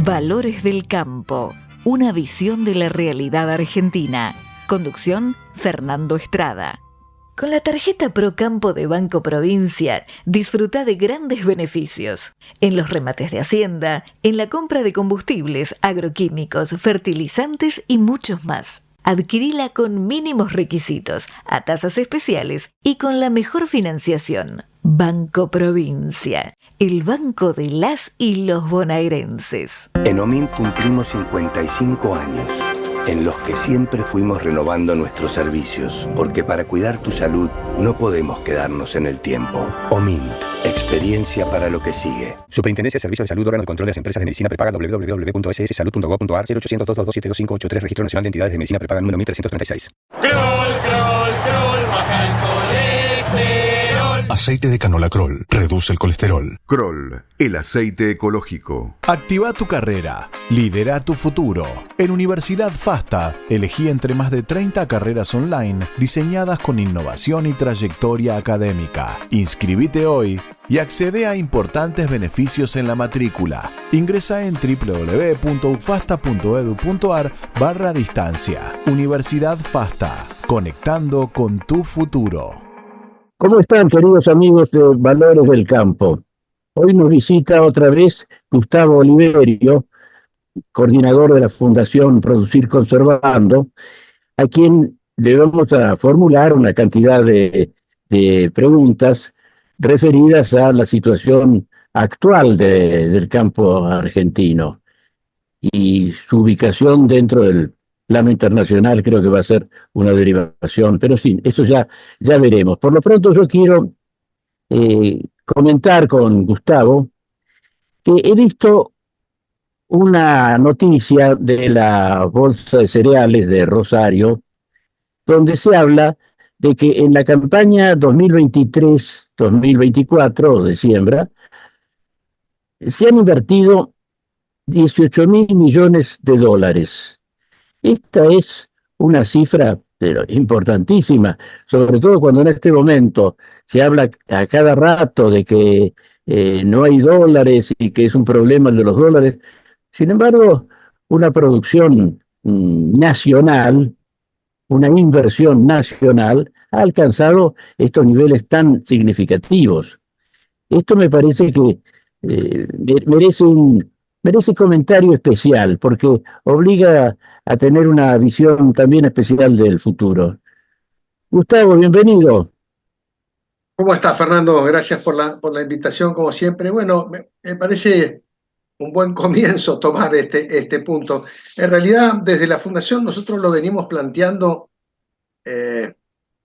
Valores del Campo, una visión de la realidad argentina. Conducción, Fernando Estrada. Con la tarjeta Procampo de Banco Provincia, disfruta de grandes beneficios. En los remates de Hacienda, en la compra de combustibles, agroquímicos, fertilizantes y muchos más. Adquirila con mínimos requisitos, a tasas especiales y con la mejor financiación. Banco Provincia, el banco de las y los bonaerenses. En OMINT cumplimos 55 años, en los que siempre fuimos renovando nuestros servicios, porque para cuidar tu salud no podemos quedarnos en el tiempo. OMINT, experiencia para lo que sigue. Superintendencia de Servicios de Salud, órgano de control de las empresas de medicina prepaga, www.sssalud.gov.ar, 0800 222 7583, Registro Nacional de Entidades de Medicina Prepaga número 1336. Baja el colesterol. Aceite de canola Kroll reduce el colesterol. Kroll, el aceite ecológico. Activa tu carrera. Lidera tu futuro. En Universidad FASTA, elegí entre más de 30 carreras online diseñadas con innovación y trayectoria académica. Inscribite hoy y accede a importantes beneficios en la matrícula. Ingresa en www.ufasta.edu.ar/distancia. Universidad FASTA, conectando con tu futuro. ¿Cómo están, queridos amigos de Valores del Campo? Hoy nos visita otra vez Gustavo Oliverio, coordinador de la Fundación Producir Conservando, a quien le vamos a formular una cantidad de preguntas referidas a la situación actual del campo argentino y su ubicación dentro del plano internacional. Creo que va a ser una derivación, pero sí, eso ya veremos. Por lo pronto yo quiero comentar con Gustavo que he visto una noticia de la Bolsa de Cereales de Rosario, donde se habla de que en la campaña 2023-2024 de siembra se han invertido 18.000 millones de dólares. Esta es una cifra pero importantísima, sobre todo cuando en este momento se habla a cada rato de que no hay dólares y que es un problema el de los dólares. Sin embargo, una producción nacional, una inversión nacional, ha alcanzado estos niveles tan significativos. Esto me parece que merece comentario especial, porque obliga a tener una visión también especial del futuro. Gustavo, bienvenido. ¿Cómo estás, Fernando? Gracias por la invitación, como siempre. Bueno, me parece un buen comienzo tomar este punto. En realidad, desde la Fundación nosotros lo venimos planteando,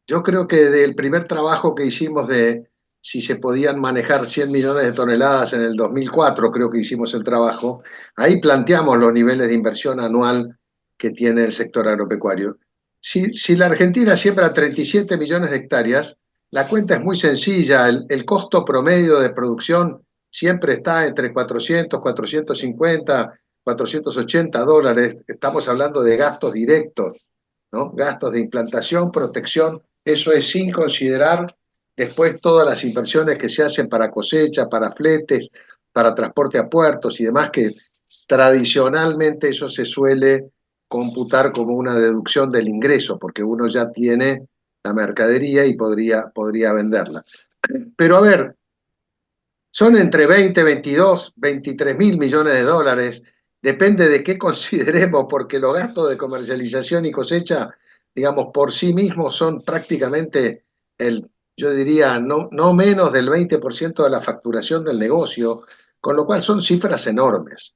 yo creo que del primer trabajo que hicimos de si se podían manejar 100 millones de toneladas en el 2004, creo que hicimos el trabajo, ahí planteamos los niveles de inversión anual que tiene el sector agropecuario. Si la Argentina siembra 37 millones de hectáreas, la cuenta es muy sencilla. El costo promedio de producción siempre está entre 400, 450, 480 dólares. Estamos hablando de gastos directos, ¿no? Gastos de implantación, protección, eso es sin considerar después todas las inversiones que se hacen para cosecha, para fletes, para transporte a puertos y demás, que tradicionalmente eso se suele computar como una deducción del ingreso, porque uno ya tiene la mercadería y podría venderla. Pero a ver, son entre 20, 22, 23 mil millones de dólares, depende de qué consideremos, porque los gastos de comercialización y cosecha, digamos, por sí mismos son prácticamente yo diría, no menos del 20% de la facturación del negocio, con lo cual son cifras enormes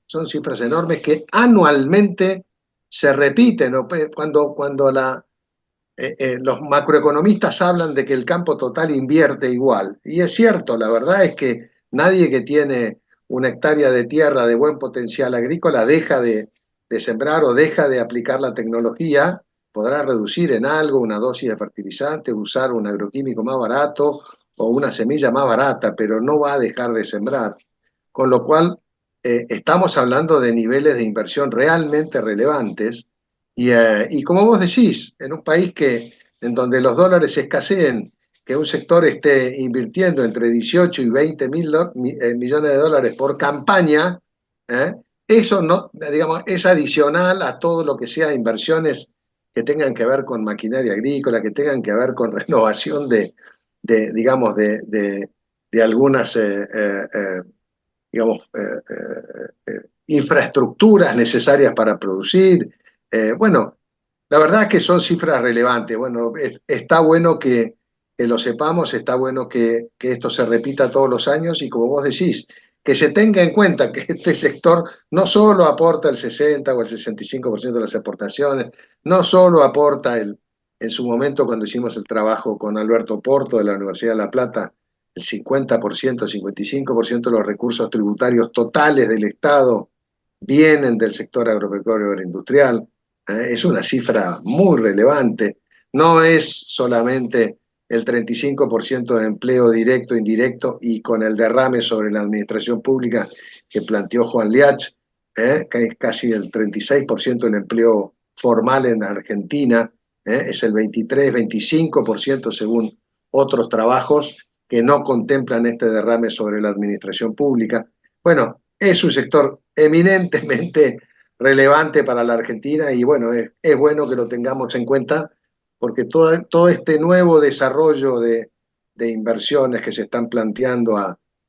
que anualmente se repiten, ¿no? Cuando los macroeconomistas hablan de que el campo total invierte igual, y es cierto, la verdad es que nadie que tiene una hectárea de tierra de buen potencial agrícola deja de sembrar o deja de aplicar la tecnología. Podrá reducir en algo una dosis de fertilizante, usar un agroquímico más barato o una semilla más barata, pero no va a dejar de sembrar. Con lo cual, estamos hablando de niveles de inversión realmente relevantes y como vos decís, en un país en donde los dólares escaseen, que un sector esté invirtiendo entre 18 y 20 mil millones de dólares por campaña, Eso no, digamos, es adicional a todo lo que sea inversiones que tengan que ver con maquinaria agrícola, que tengan que ver con renovación digamos, de algunas, digamos, infraestructuras necesarias para producir. Bueno, la verdad que son cifras relevantes. Bueno, está bueno que lo sepamos, está bueno que esto se repita todos los años y como vos decís, que se tenga en cuenta que este sector no solo aporta el 60 o el 65% de las exportaciones, no solo aporta en su momento cuando hicimos el trabajo con Alberto Porto de la Universidad de La Plata, el 50%, 55% de los recursos tributarios totales del Estado vienen del sector agropecuario agroindustrial. Es una cifra muy relevante. No es solamente el 35% de empleo directo, indirecto y con el derrame sobre la administración pública que planteó Juan Liach, que es casi el 36% del empleo formal en Argentina, es el 23-25% según otros trabajos que no contemplan este derrame sobre la administración pública. Bueno, es un sector eminentemente relevante para la Argentina y bueno, es bueno que lo tengamos en cuenta porque todo este nuevo desarrollo de inversiones que se están planteando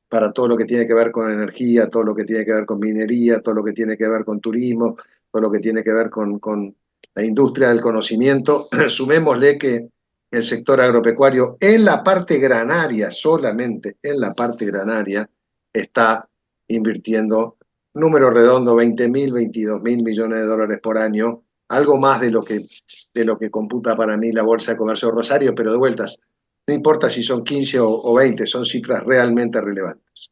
para todo lo que tiene que ver con energía, todo lo que tiene que ver con minería, todo lo que tiene que ver con turismo, todo lo que tiene que ver con la industria del conocimiento, sumémosle que el sector agropecuario en la parte granaria, solamente en la parte granaria, está invirtiendo, número redondo, 20.000, 22.000 millones de dólares por año, algo más de lo que computa para mí la Bolsa de Comercio de Rosario, pero de vueltas, no importa si son 15 o 20, son cifras realmente relevantes.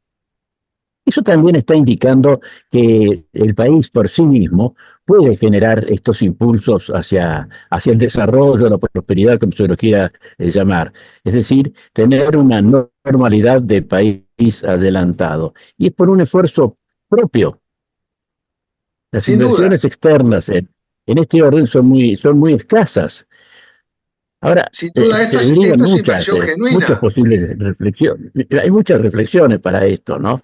Eso también está indicando que el país por sí mismo puede generar estos impulsos hacia el desarrollo, la prosperidad, como se lo quiera llamar. Es decir, tener una normalidad de país adelantado. Y es por un esfuerzo propio. Las Sin inversiones dudas, externas en este orden son muy escasas. Ahora, sin duda se esto derivan es inversión muchas genuina. posibles reflexiones. Hay muchas reflexiones para esto, ¿no?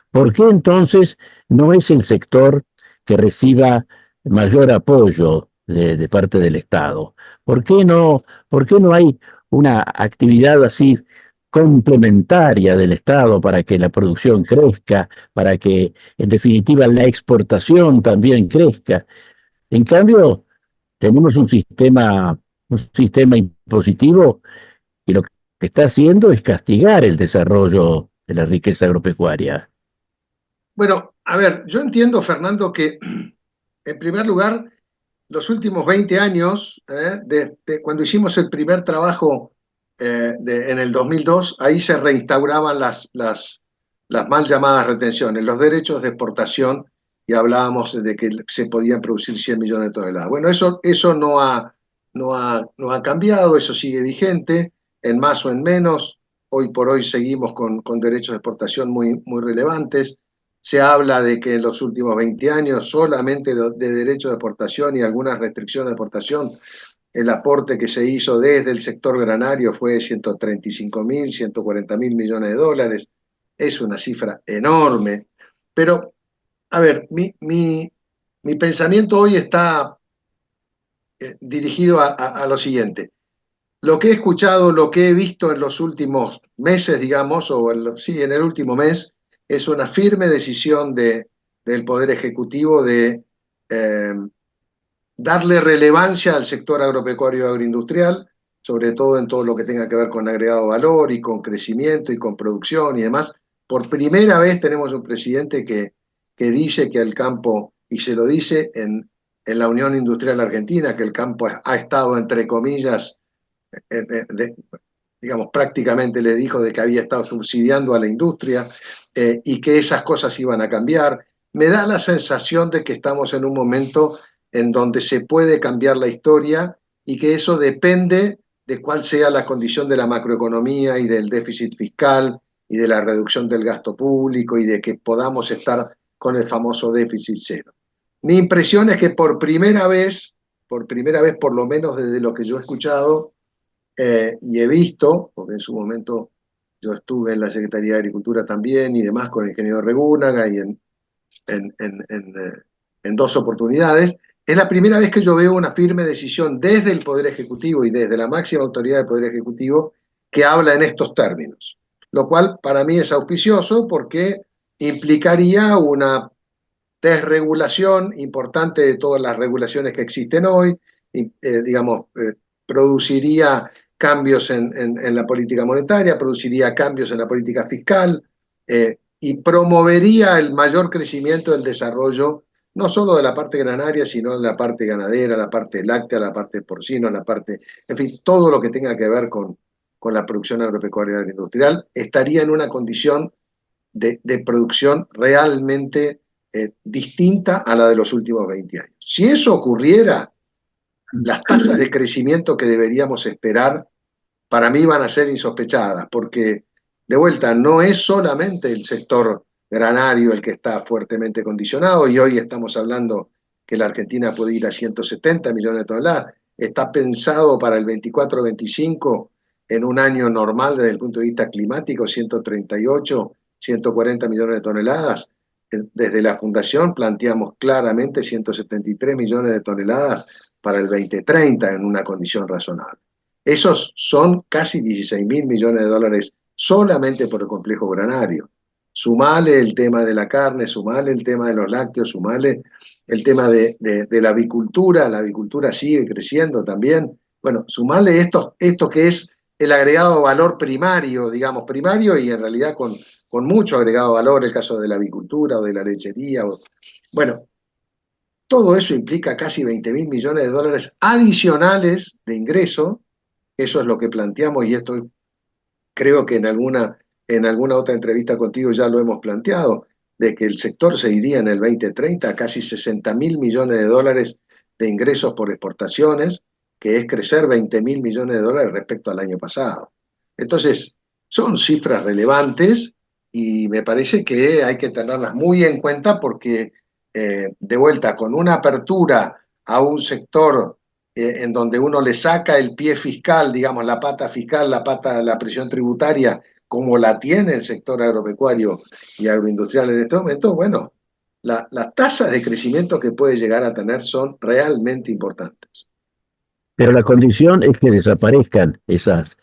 ¿Por qué entonces no es el sector que reciba mayor apoyo de parte del Estado? Por qué no hay una actividad así complementaria del Estado para que la producción crezca, para que en definitiva la exportación también crezca? En cambio, tenemos un sistema impositivo y lo que está haciendo es castigar el desarrollo de la riqueza agropecuaria. Bueno, a ver, yo entiendo, Fernando, que en primer lugar, los últimos 20 años, cuando hicimos el primer trabajo en el 2002, ahí se reinstauraban las mal llamadas retenciones, los derechos de exportación, y hablábamos de que se podían producir 100 millones de toneladas. Bueno, eso no ha cambiado, eso sigue vigente, en más o en menos. Hoy por hoy seguimos con derechos de exportación muy relevantes. Se habla de que en los últimos 20 años solamente de derechos de exportación y algunas restricciones de exportación, el aporte que se hizo desde el sector granario fue de 135.000, 140.000 millones de dólares. Es una cifra enorme. Pero, a ver, mi pensamiento hoy está dirigido a lo siguiente. Lo que he escuchado, lo que he visto en los últimos meses, digamos, sí, en el último mes, es una firme decisión del Poder Ejecutivo de eh, darle relevancia al sector agropecuario agroindustrial, sobre todo en todo lo que tenga que ver con agregado valor y con crecimiento y con producción y demás. Por primera vez tenemos un presidente que dice que el campo, y se lo dice en la Unión Industrial Argentina, que el campo ha estado, entre comillas, digamos, prácticamente le dijo de que había estado subsidiando a la industria y que esas cosas iban a cambiar. Me da la sensación de que estamos en un momento en donde se puede cambiar la historia y que eso depende de cuál sea la condición de la macroeconomía y del déficit fiscal y de la reducción del gasto público y de que podamos estar con el famoso déficit cero. Mi impresión es que por primera vez por lo menos desde lo que yo he escuchado, y he visto, porque en su momento yo estuve en la Secretaría de Agricultura también y demás con el ingeniero Regúnaga y en dos oportunidades. Es la primera vez que yo veo una firme decisión desde el Poder Ejecutivo y desde la máxima autoridad del Poder Ejecutivo que habla en estos términos, lo cual para mí es auspicioso porque implicaría una desregulación importante de todas las regulaciones que existen hoy, y, produciría cambios en la política monetaria, produciría cambios en la política fiscal, y promovería el mayor crecimiento del desarrollo, no solo de la parte granaria, sino de la parte ganadera, la parte láctea, la parte porcina, la parte, en fin, todo lo que tenga que ver con la producción agropecuaria y agroindustrial, estaría en una condición de producción realmente distinta a la de los últimos 20 años. Si eso ocurriera, las tasas de crecimiento que deberíamos esperar, para mí van a ser insospechadas, porque, de vuelta, no es solamente el sector granario el que está fuertemente condicionado, y hoy estamos hablando que la Argentina puede ir a 170 millones de toneladas, está pensado para el 24-25 en un año normal desde el punto de vista climático, 138, 140 millones de toneladas. Desde la Fundación planteamos claramente 173 millones de toneladas para el 2030 en una condición razonable. Esos son casi 16.000 millones de dólares solamente por el complejo granario. Sumale el tema de la carne, sumale el tema de los lácteos, sumale el tema de la avicultura sigue creciendo también. Bueno, sumale esto que es el agregado valor primario, digamos primario, y en realidad con mucho agregado valor, el caso de la avicultura o de la lechería. Bueno, todo eso implica casi 20.000 millones de dólares adicionales de ingreso. Eso es lo que planteamos, y esto creo que en alguna otra entrevista contigo ya lo hemos planteado, de que el sector se iría en el 2030 a casi 60.000 millones de dólares de ingresos por exportaciones, que es crecer 20.000 millones de dólares respecto al año pasado. Entonces, son cifras relevantes y me parece que hay que tenerlas muy en cuenta porque, de vuelta, con una apertura a un sector en donde uno le saca el pie fiscal, digamos, la pata fiscal, la presión tributaria, como la tiene el sector agropecuario y agroindustrial en este momento, bueno, las tasas de crecimiento que puede llegar a tener son realmente importantes. Pero la condición es que desaparezcan esas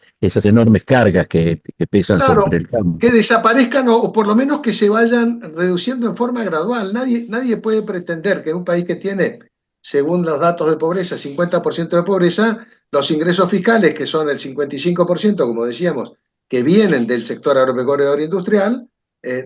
enormes cargas que pesan sobre el campo. Que desaparezcan o por lo menos que se vayan reduciendo en forma gradual. Nadie puede pretender que en un país que tiene, según los datos de pobreza, 50% de pobreza, los ingresos fiscales, que son el 55%, como decíamos, que vienen del sector agropecuario y agroindustrial,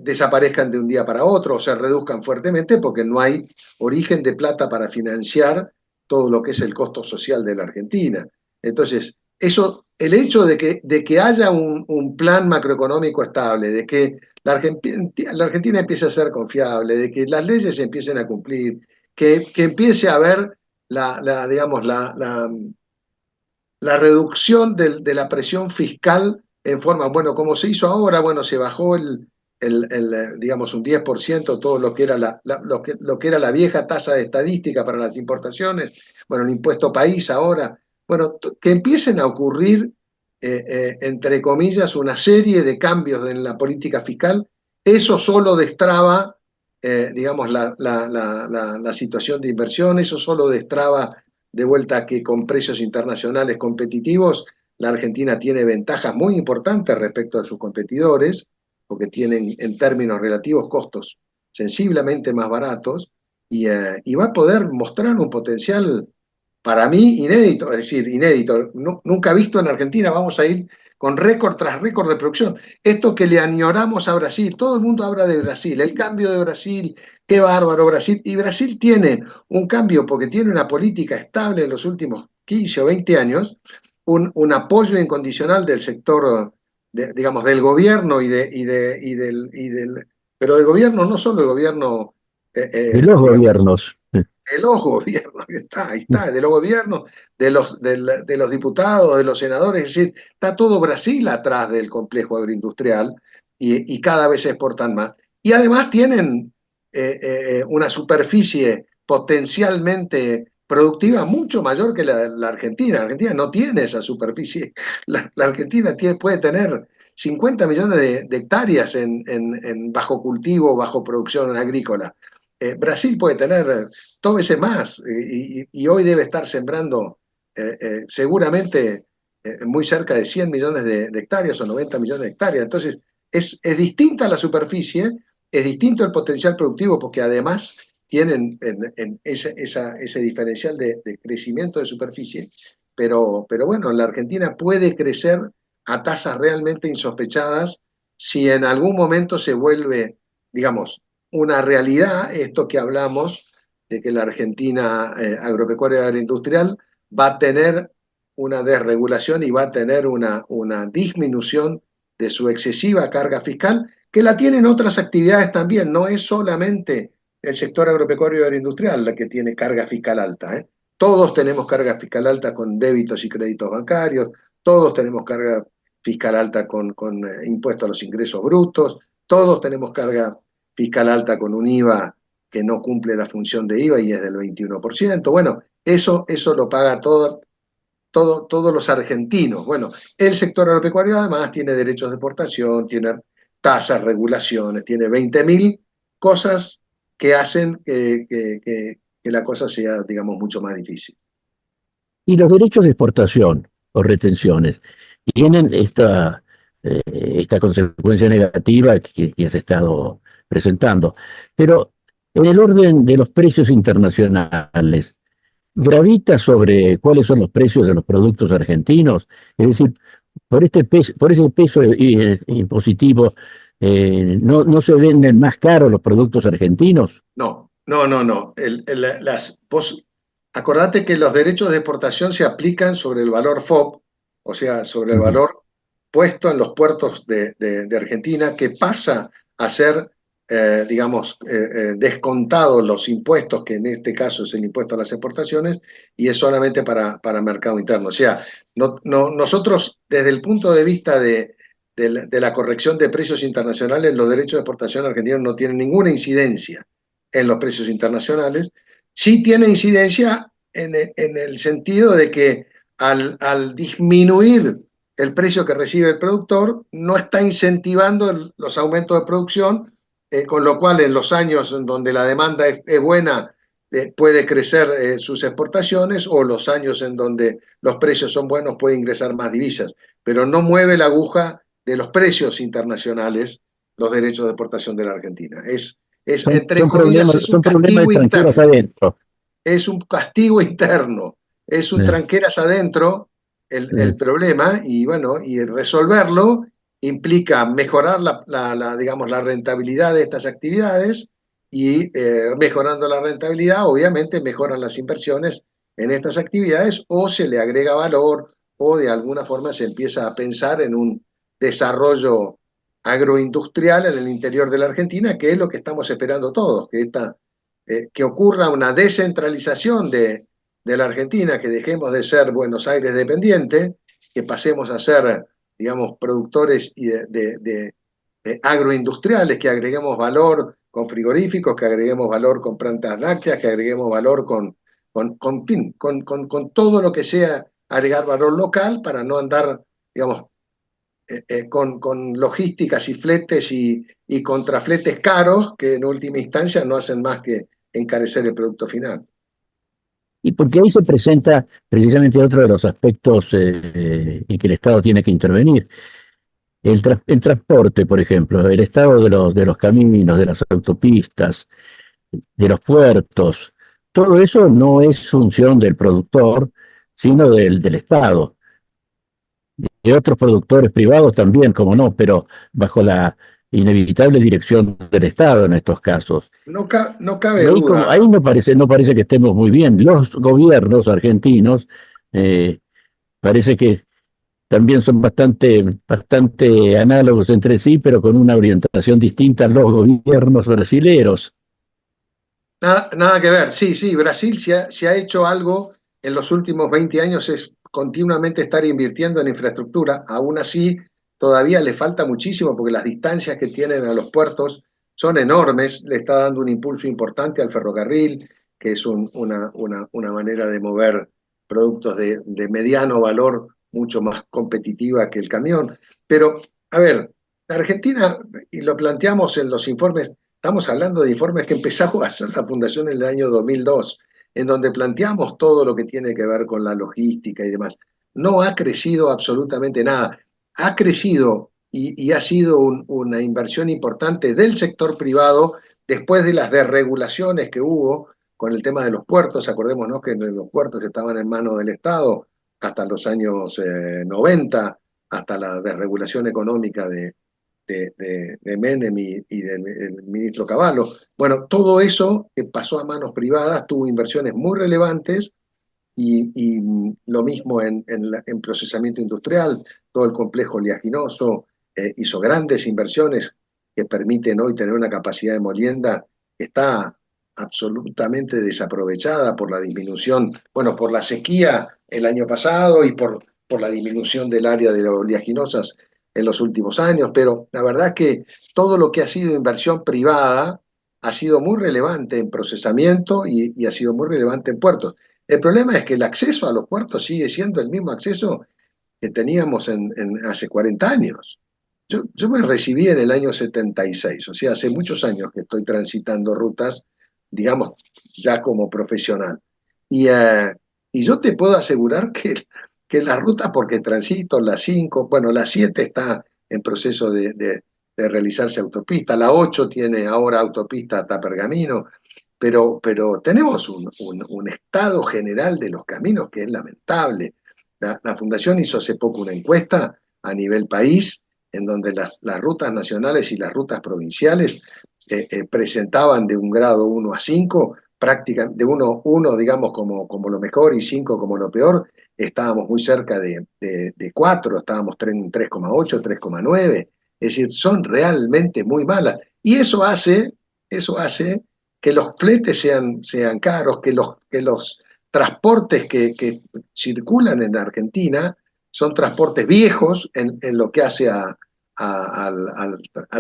desaparezcan de un día para otro o se reduzcan fuertemente porque no hay origen de plata para financiar todo lo que es el costo social de la Argentina. Entonces, el hecho de que haya un plan macroeconómico estable, de que la Argentina empiece a ser confiable, de que las leyes se empiecen a cumplir, que empiece a haber la reducción de la presión fiscal en forma, bueno, como se hizo ahora, bueno, se bajó digamos un 10% todo lo que era lo que era la vieja tasa de estadística para las importaciones, bueno, el impuesto país ahora, bueno, que empiecen a ocurrir, entre comillas, una serie de cambios en la política fiscal. Eso solo destraba, digamos, la situación de inversión, eso solo destraba de vuelta que con precios internacionales competitivos la Argentina tiene ventajas muy importantes respecto a sus competidores, porque tienen en términos relativos costos sensiblemente más baratos, y va a poder mostrar un potencial para mí inédito, es decir, inédito, nunca visto en Argentina. Vamos a ir con récord tras récord de producción. Esto que le añoramos a Brasil, todo el mundo habla de Brasil, el cambio de Brasil, qué bárbaro Brasil, y Brasil tiene un cambio porque tiene una política estable en los últimos 15 o 20 años, un apoyo incondicional del sector, digamos, del gobierno pero del gobierno, no solo el gobierno. De los gobiernos. De los gobiernos, ahí está, de los gobiernos, de los diputados, de los senadores, es decir, está todo Brasil atrás del complejo agroindustrial y cada vez se exportan más. Y además tienen una superficie potencialmente productiva mucho mayor que la Argentina. La Argentina no tiene esa superficie. La Argentina puede tener 50 millones de hectáreas en bajo cultivo, bajo producción agrícola. Brasil puede tener 2 veces más y hoy debe estar sembrando seguramente muy cerca de 100 millones de hectáreas o 90 millones de hectáreas. Entonces, es distinta la superficie, es distinto el potencial productivo porque además tienen ese diferencial de crecimiento de superficie, pero bueno, la Argentina puede crecer a tasas realmente insospechadas si en algún momento se vuelve, digamos, una realidad esto que hablamos de que la Argentina agropecuaria y agroindustrial va a tener una desregulación y va a tener una disminución de su excesiva carga fiscal, que la tienen otras actividades también, no es solamente el sector agropecuario y agroindustrial la que tiene carga fiscal alta, ¿eh? Todos tenemos carga fiscal alta con débitos y créditos bancarios, todos tenemos carga fiscal alta con impuestos a los ingresos brutos, todos tenemos carga fiscal alta con un IVA que no cumple la función de IVA y es del 21%. Bueno, eso lo paga todos los argentinos. Bueno, el sector agropecuario además tiene derechos de exportación, tiene tasas, regulaciones, tiene 20.000 cosas que hacen que la cosa sea, digamos, mucho más difícil. Y los derechos de exportación o retenciones tienen esta consecuencia negativa que has estado presentando. Pero en el orden de los precios internacionales, gravita sobre cuáles son los precios de los productos argentinos. Es decir, por ese peso impositivo, no se venden más caros los productos argentinos. No, no, no, no. Acordate que los derechos de exportación se aplican sobre el valor FOB, o sea, sobre el valor puesto en los puertos de Argentina, que pasa a ser, digamos, descontado los impuestos, que en este caso es el impuesto a las exportaciones, y es solamente para mercado interno. O sea, nosotros, desde el punto de vista de la corrección de precios internacionales, los derechos de exportación argentinos no tienen ninguna incidencia en los precios internacionales. Sí tiene incidencia en el sentido de que al disminuir el precio que recibe el productor, no está incentivando los aumentos de producción, con lo cual en los años en donde la demanda es buena, puede crecer sus exportaciones, o los años en donde los precios son buenos puede ingresar más divisas, pero no mueve la aguja de los precios internacionales los derechos de exportación de la Argentina. Entre comillas, es un castigo interno. Adentro. Es un castigo interno, es un tranqueras adentro el problema, y bueno, y resolverlo implica mejorar digamos, la rentabilidad de estas actividades, y mejorando la rentabilidad, obviamente mejoran las inversiones en estas actividades, o se le agrega valor, o de alguna forma se empieza a pensar en un desarrollo agroindustrial en el interior de la Argentina, que es lo que estamos esperando todos, que ocurra una descentralización de la Argentina, que dejemos de ser Buenos Aires dependiente, que pasemos a ser, digamos, productores de agroindustriales, que agreguemos valor con frigoríficos, que agreguemos valor con plantas lácteas, que agreguemos valor con todo lo que sea agregar valor local, para no andar, digamos, con logísticas y fletes y contrafletes caros, que en última instancia no hacen más que encarecer el producto final. Y porque ahí se presenta precisamente otro de los aspectos en que el Estado tiene que intervenir. El transporte, por ejemplo, el estado de los caminos, de las autopistas, de los puertos, todo eso no es función del productor, sino del Estado. De otros productores privados también, como no, pero bajo la inevitable dirección del Estado en estos casos. No cabe duda. Ahí no parece que estemos muy bien. Los gobiernos argentinos parece que también son bastante análogos entre sí, pero con una orientación distinta a los gobiernos brasileros. Nada que ver. Sí, Brasil se ha hecho algo en los últimos 20 años, es continuamente estar invirtiendo en infraestructura. Aún así, todavía le falta muchísimo, porque las distancias que tienen a los puertos son enormes. Le está dando un impulso importante al ferrocarril, que es una manera de mover productos de mediano valor mucho más competitiva que el camión. Pero, a ver, la Argentina, y lo planteamos en los informes, Estamos hablando de informes que empezamos a hacer la Fundación en el año 2002, en donde planteamos todo lo que tiene que ver con la logística y demás. No ha crecido absolutamente nada. Ha crecido y ha sido una inversión importante del sector privado después de las desregulaciones que hubo con el tema de los puertos. Acordémonos que los puertos estaban en manos del Estado hasta los años 90, hasta la desregulación económica de Menem y del ministro Cavallo. Bueno, todo eso que pasó a manos privadas tuvo inversiones muy relevantes y lo mismo en procesamiento industrial, todo el complejo oleaginoso hizo grandes inversiones que permiten hoy tener una capacidad de molienda que está absolutamente desaprovechada por la disminución, bueno, por la sequía el año pasado y por la disminución del área de las oleaginosas en los últimos años, pero la verdad es que todo lo que ha sido inversión privada ha sido muy relevante en procesamiento y ha sido muy relevante en puertos. El problema es que el acceso a los puertos sigue siendo el mismo acceso que teníamos hace 40 años. Yo me recibí en el año 76, o sea, hace muchos años que estoy transitando rutas, digamos, ya como profesional. Y yo te puedo asegurar que la ruta, porque transito la 5, bueno, la 7 está en proceso de realizarse autopista, la 8 tiene ahora autopista hasta Pergamino, pero tenemos un estado general de los caminos que es lamentable. La Fundación hizo hace poco una encuesta a nivel país en donde las rutas nacionales y las rutas provinciales presentaban de un grado 1 a 5, prácticamente de 1 digamos como lo mejor y 5 como lo peor, estábamos muy cerca de 4, estábamos en 3,8, 3,9, es decir, son realmente muy malas. Y eso hace que los fletes sean caros, que los transportes que circulan en Argentina son transportes viejos en lo que hace al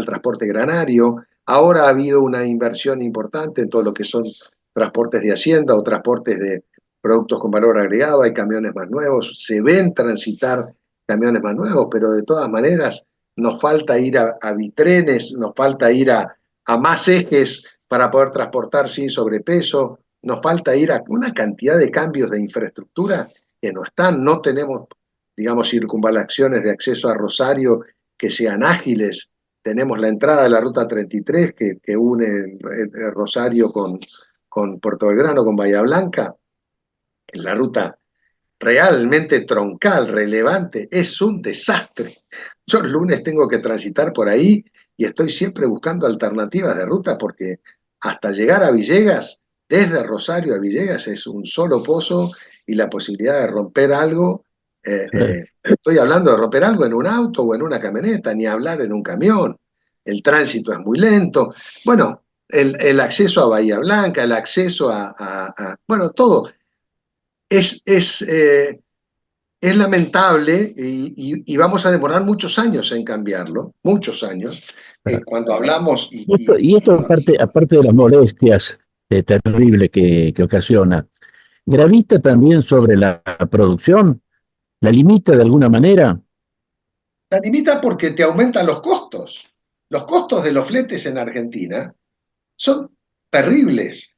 transporte granario. Ahora ha habido una inversión importante en todo lo que son transportes de hacienda o transportes de productos con valor agregado, hay camiones más nuevos, se ven transitar camiones más nuevos, pero de todas maneras nos falta ir a bitrenes, nos falta ir a más ejes para poder transportar sin sobrepeso, nos falta ir a una cantidad de cambios de infraestructura que no están, no tenemos, digamos, circunvalaciones de acceso a Rosario que sean ágiles, tenemos la entrada de la Ruta 33 que une el Rosario con Puerto Belgrano, con Bahía Blanca, la ruta realmente troncal, relevante, es un desastre. Yo el lunes tengo que transitar por ahí y estoy siempre buscando alternativas de ruta porque hasta llegar a Villegas, desde Rosario a Villegas, es un solo pozo y la posibilidad de romper algo, estoy hablando de romper algo en un auto o en una camioneta, ni hablar en un camión. El tránsito es muy lento. Bueno, el acceso a Bahía Blanca, el acceso bueno, todo. Es lamentable y vamos a demorar muchos años en cambiarlo, muchos años. Cuando hablamos Y esto aparte de las molestias terribles que ocasiona, gravita también sobre la producción, la limita de alguna manera. la limita porque te aumentan los costos. Los costos de los fletes en Argentina son terribles.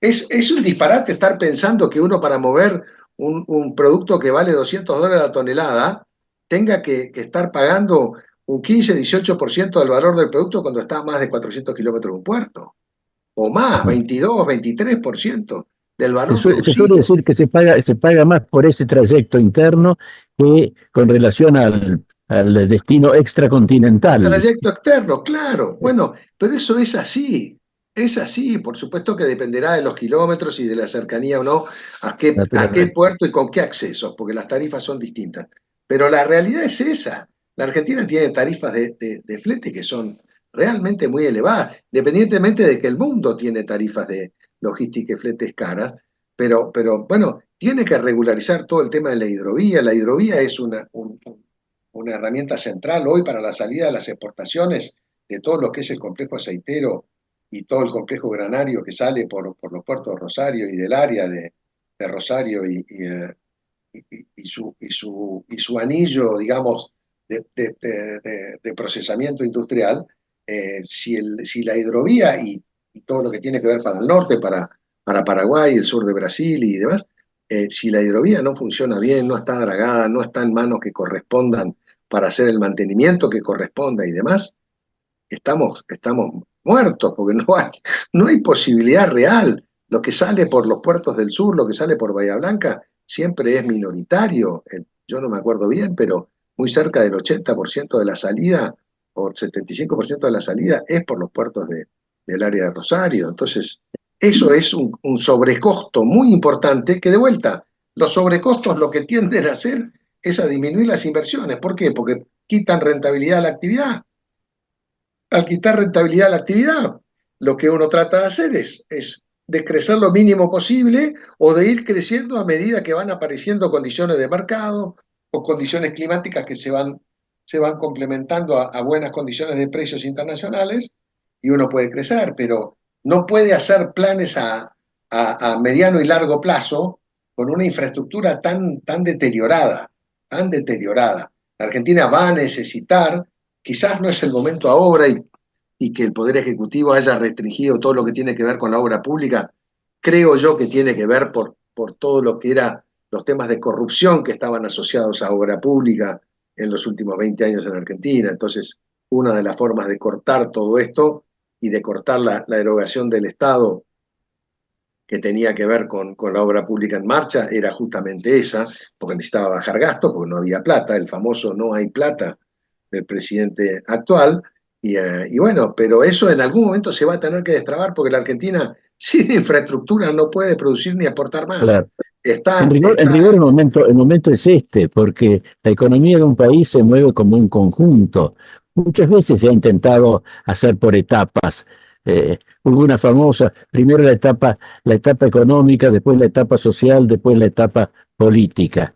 Es un disparate estar pensando que uno para mover un producto que vale $200 la tonelada tenga que estar pagando un 15-18% del valor del producto cuando está a más de 400 kilómetros de un puerto. O más, 22-23% del valor Se suele producido. decir que se paga más por ese trayecto interno que con relación al destino El extracontinental. trayecto externo, claro. Bueno, pero eso es así. Es así, por supuesto que dependerá de los kilómetros y de la cercanía o no, a qué Naturalmente. puerto y con qué accesos, porque las tarifas son distintas. Pero la realidad es esa. La Argentina tiene tarifas de flete que son realmente muy elevadas, independientemente de que el mundo tiene tarifas de logística y fletes caras, pero bueno, tiene que regularizar todo el tema de la hidrovía. La hidrovía es una herramienta central hoy para la salida de las exportaciones de todo lo que es el complejo aceitero y todo el complejo granario que sale por los puertos de Rosario y del área de Rosario y su anillo, digamos, de procesamiento industrial. si la hidrovía y todo lo que tiene que ver para el norte, para Paraguay, el sur de Brasil y demás, si la hidrovía no funciona bien, no está dragada, no está en manos que correspondan para hacer el mantenimiento que corresponda y demás, estamos muertos, porque no hay posibilidad real. Lo que sale por los puertos del sur, lo que sale por Bahía Blanca, siempre es minoritario. Yo no me acuerdo bien, pero muy cerca del 80% de la salida, o 75% de la salida, es por los puertos del área de Rosario. Entonces, eso es un sobrecosto muy importante, que de vuelta, los sobrecostos lo que tienden a hacer es a disminuir las inversiones. ¿Por qué? Porque quitan rentabilidad a la actividad. Al quitar rentabilidad a la actividad, lo que uno trata de hacer es de crecer lo mínimo posible o de ir creciendo a medida que van apareciendo condiciones de mercado o condiciones climáticas que se van complementando a buenas condiciones de precios internacionales, y uno puede crecer, pero no puede hacer planes a mediano y largo plazo con una infraestructura tan deteriorada, tan deteriorada. La Argentina va a necesitar, quizás no es el momento ahora, y que el Poder Ejecutivo haya restringido todo lo que tiene que ver con la obra pública, creo yo que tiene que ver por todo lo que eran los temas de corrupción que estaban asociados a obra pública en los últimos 20 años en Argentina. Entonces, una de las formas de cortar todo esto y de cortar la erogación del Estado que tenía que ver con la obra pública en marcha era justamente esa, porque necesitaba bajar gastos, porque no había plata, el famoso no hay plata del presidente actual. Y bueno, pero eso en algún momento se va a tener que destrabar, porque la Argentina sin infraestructura no puede producir ni aportar más. Claro. Está, En rigor el momento es este, porque la economía de un país se mueve como un conjunto. Muchas veces se ha intentado hacer por etapas. Hubo una famosa, primero la etapa económica, después la etapa social, después la etapa política.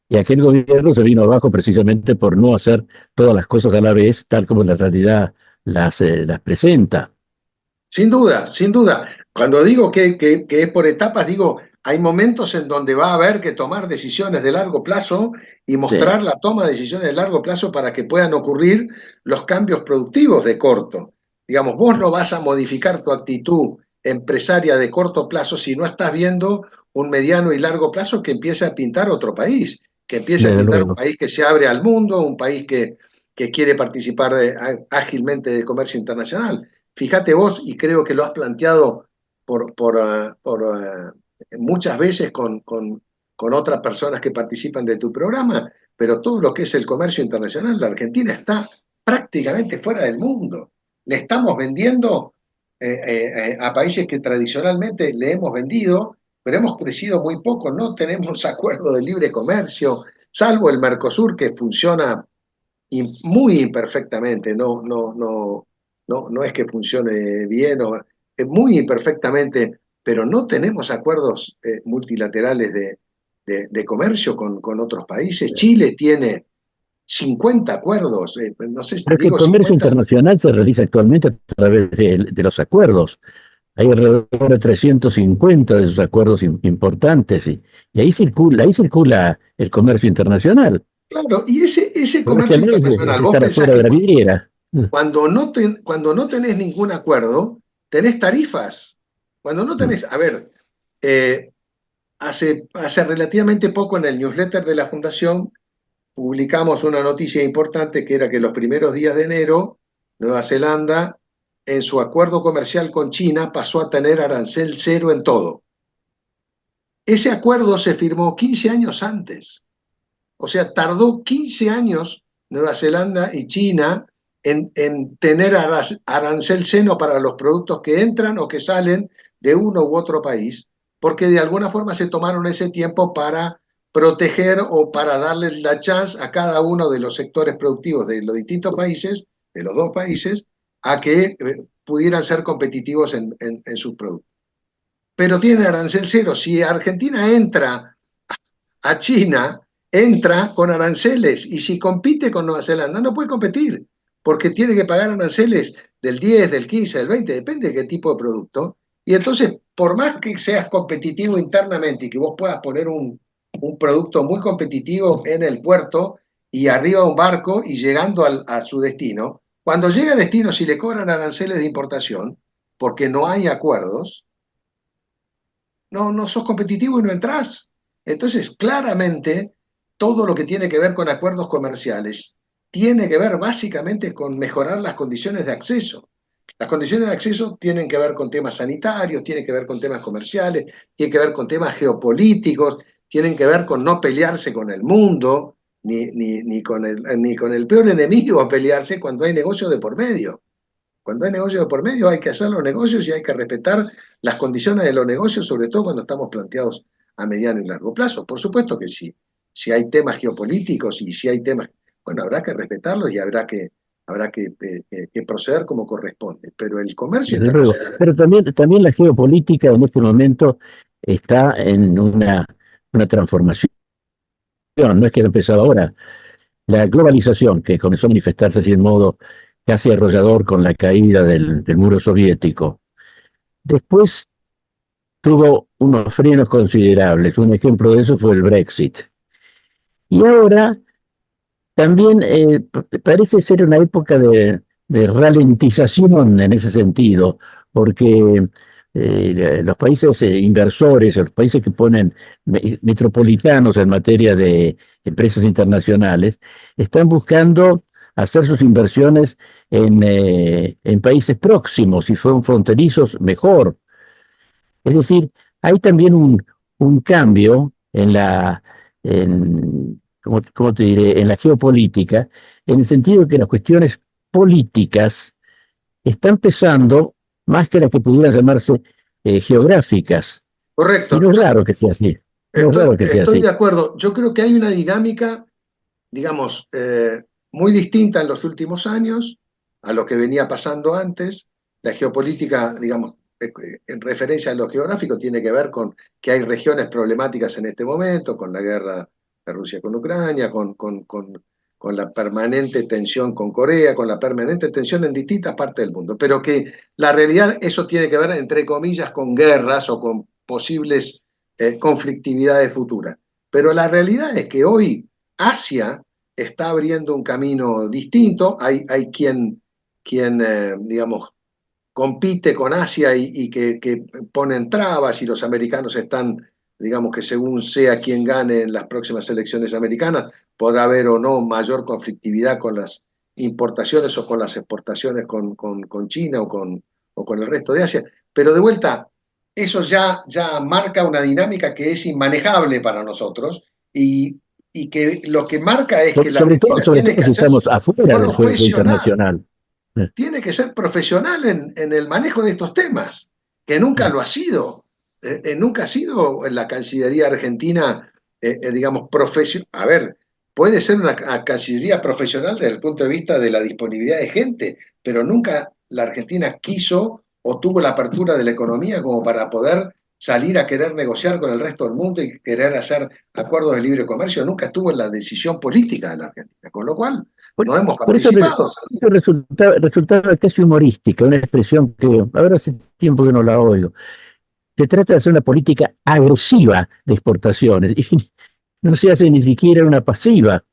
Y aquel gobierno se vino abajo precisamente por no hacer todas las cosas a la vez, tal como la realidad las presenta. Sin duda, sin duda. Cuando digo que es por etapas, digo, hay momentos en donde va a haber que tomar decisiones de largo plazo y mostrar Sí. la toma de decisiones de largo plazo para que puedan ocurrir los cambios productivos de corto. Digamos, vos no vas a modificar tu actitud empresaria de corto plazo si no estás viendo un mediano y largo plazo que empiece a pintar otro país, que empiece a Desde pintar un luego. país que se abre al mundo, un país que quiere participar ágilmente de comercio internacional. Fíjate vos, y creo que lo has planteado por muchas veces con otras personas que participan de tu programa, pero todo lo que es el comercio internacional, la Argentina está prácticamente fuera del mundo. Le estamos vendiendo a países que tradicionalmente le hemos vendido, pero hemos crecido muy poco, no tenemos acuerdo de libre comercio, salvo el Mercosur, que funciona muy imperfectamente, no es que funcione bien, muy imperfectamente, pero no tenemos acuerdos multilaterales de comercio con otros países. Chile tiene 50 acuerdos, no sé, Pero es que el digo comercio 50. internacional se realiza actualmente a través de los acuerdos. Hay alrededor de 350 de esos acuerdos importantes y ahí circula el comercio internacional. Claro, y ese comercio Comercial es internacional, vos estar pensás afuera que de la vidriera. cuando no tenés ningún acuerdo, tenés tarifas. Cuando no tenés, a ver, hace relativamente poco en el newsletter de la Fundación publicamos una noticia importante, que era que los primeros días de enero, Nueva Zelanda, en su acuerdo comercial con China, pasó a tener arancel cero en todo. Ese acuerdo se firmó 15 años antes. O sea, tardó 15 años Nueva Zelanda y China en tener arancel cero para los productos que entran o que salen de uno u otro país, porque de alguna forma se tomaron ese tiempo para proteger o para darle la chance a cada uno de los sectores productivos de los distintos países, de los dos países, a que pudieran ser competitivos en sus productos. Pero tienen arancel cero. Si Argentina entra a China, entra con aranceles, y si compite con Nueva Zelanda no puede competir, porque tiene que pagar aranceles del 10, del 15, del 20, depende de qué tipo de producto. Y entonces, por más que seas competitivo internamente y que vos puedas poner un producto muy competitivo en el puerto y arriba de un barco y llegando a su destino, Cuando llega a destino, si le cobran aranceles de importación, porque no hay acuerdos, no sos competitivo y no entras. Entonces, claramente, todo lo que tiene que ver con acuerdos comerciales tiene que ver básicamente con mejorar las condiciones de acceso. Las condiciones de acceso tienen que ver con temas sanitarios, tienen que ver con temas comerciales, tienen que ver con temas geopolíticos, tienen que ver con no pelearse con el mundo, ni con el peor enemigo a pelearse cuando hay negocios de por medio. Cuando hay negocios de por medio hay que hacer los negocios y hay que respetar las condiciones de los negocios, sobre todo cuando estamos planteados a mediano y largo plazo. Por supuesto que sí, si hay temas geopolíticos y si hay temas, bueno, habrá que respetarlos y habrá que proceder como corresponde. Pero el comercio Desde luego. internacional... Pero también la geopolítica en este momento está en una transformación. No es que ha empezado ahora. La globalización, que comenzó a manifestarse así en modo casi arrollador con la caída del muro soviético, después tuvo unos frenos considerables. Un ejemplo de eso fue el Brexit. Y ahora también parece ser una época de ralentización en ese sentido, porque los países inversores, los países que ponen metropolitanos en materia de empresas internacionales, están buscando hacer sus inversiones en países próximos, si son fronterizos, mejor. Es decir, hay también un cambio ¿cómo te diré?, en la geopolítica, en el sentido de que las cuestiones políticas están pesando más que las que pudieran llamarse geográficas. Correcto. Y no es raro que sea así. Estoy de acuerdo. Yo creo que hay una dinámica, digamos, muy distinta en los últimos años a lo que venía pasando antes. La geopolítica, digamos, en referencia a lo geográfico, tiene que ver con que hay regiones problemáticas en este momento, con la guerra de Rusia con Ucrania, con la permanente tensión con Corea, con la permanente tensión en distintas partes del mundo. Pero que la realidad, eso tiene que ver, entre comillas, con guerras o con posibles conflictividades futuras. Pero la realidad es que hoy Asia está abriendo un camino distinto. Hay quien digamos, compite con Asia y que ponen trabas, y los americanos están, digamos, que según sea quien gane en las próximas elecciones americanas, podrá haber o no mayor conflictividad con las importaciones o con las exportaciones con China o con el resto de Asia. Pero de vuelta, eso ya marca una dinámica que es inmanejable para nosotros y que lo que marca es que la Argentina tiene que si estamos afuera del juego internacional. Tiene que ser profesional en el manejo de estos temas, que nunca lo ha sido. Nunca ha sido en la Cancillería argentina, digamos, profesional. A ver, puede ser una Cancillería profesional desde el punto de vista de la disponibilidad de gente, pero nunca la Argentina quiso o tuvo la apertura de la economía como para poder salir a querer negociar con el resto del mundo y querer hacer acuerdos de libre comercio. Nunca estuvo en la decisión política de la Argentina, con lo cual no hemos participado. Por eso resultaba casi humorística, una expresión que ahora hace tiempo que no la oigo. Se trata de hacer una política agresiva de exportaciones y no se hace ni siquiera una pasiva.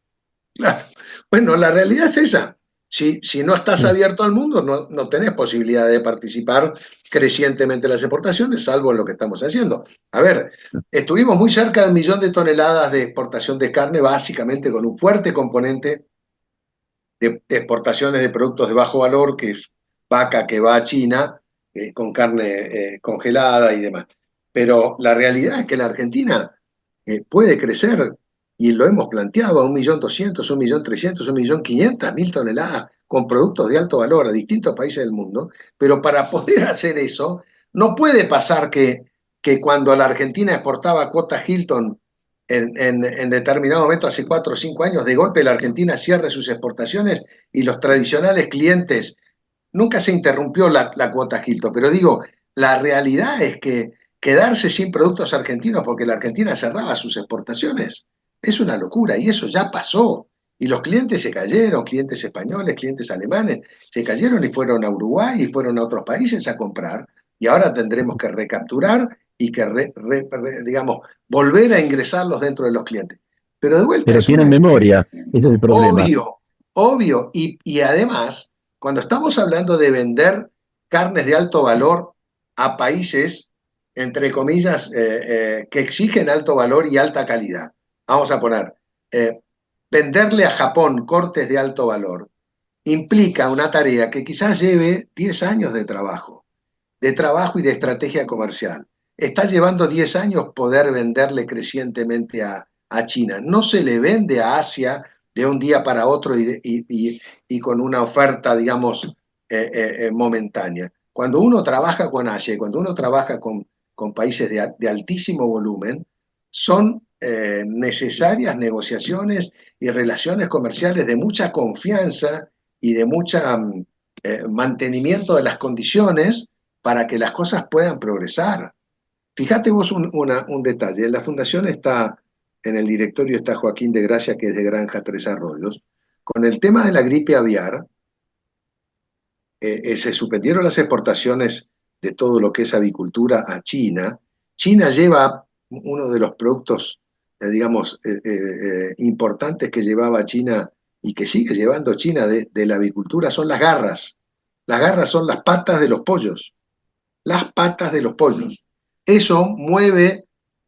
Claro. Bueno, la realidad es esa. Si no estás abierto al mundo, no tenés posibilidad de participar crecientemente en las exportaciones, salvo en lo que estamos haciendo. A ver, estuvimos muy cerca de 1 millón de toneladas de exportación de carne, básicamente con un fuerte componente de exportaciones de productos de bajo valor, que es vaca que va a China, con carne congelada y demás. Pero la realidad es que la Argentina puede crecer, y lo hemos planteado, a 1.200.000, 1.300.000, 1.500.000 toneladas con productos de alto valor a distintos países del mundo, pero para poder hacer eso, no puede pasar que cuando la Argentina exportaba cuota Hilton en determinado momento, hace 4 o 5 años, de golpe la Argentina cierre sus exportaciones y los tradicionales clientes, nunca se interrumpió la cuota Hilton, pero digo, la realidad es que quedarse sin productos argentinos porque la Argentina cerraba sus exportaciones es una locura, y eso ya pasó. Y los clientes se cayeron, clientes españoles, clientes alemanes, se cayeron y fueron a Uruguay y fueron a otros países a comprar, y ahora tendremos que recapturar y que, digamos, volver a ingresarlos dentro de los clientes. Pero de vuelta... Pero tienen memoria, ese es el problema. Obvio, y además Cuando estamos hablando de vender carnes de alto valor a países, entre comillas, que exigen alto valor y alta calidad. Vamos a poner, venderle a Japón cortes de alto valor implica una tarea que quizás lleve 10 años de trabajo y de estrategia comercial. Está llevando 10 años poder venderle crecientemente a China. No se le vende a Asia de un día para otro y con una oferta, digamos, momentánea. Cuando uno trabaja con Asia y cuando uno trabaja con países de altísimo volumen, son necesarias negociaciones y relaciones comerciales de mucha confianza y de mucho mantenimiento de las condiciones para que las cosas puedan progresar. Fíjate vos un detalle, en la fundación está, en el directorio está Joaquín de Gracia, que es de Granja Tres Arroyos. Con el tema de la gripe aviar, se suspendieron las exportaciones de todo lo que es avicultura a China. China lleva uno de los productos, digamos, importantes que llevaba China y que sigue llevando China de la avicultura son las garras. Las garras son las patas de los pollos. Las patas de los pollos. Eso mueve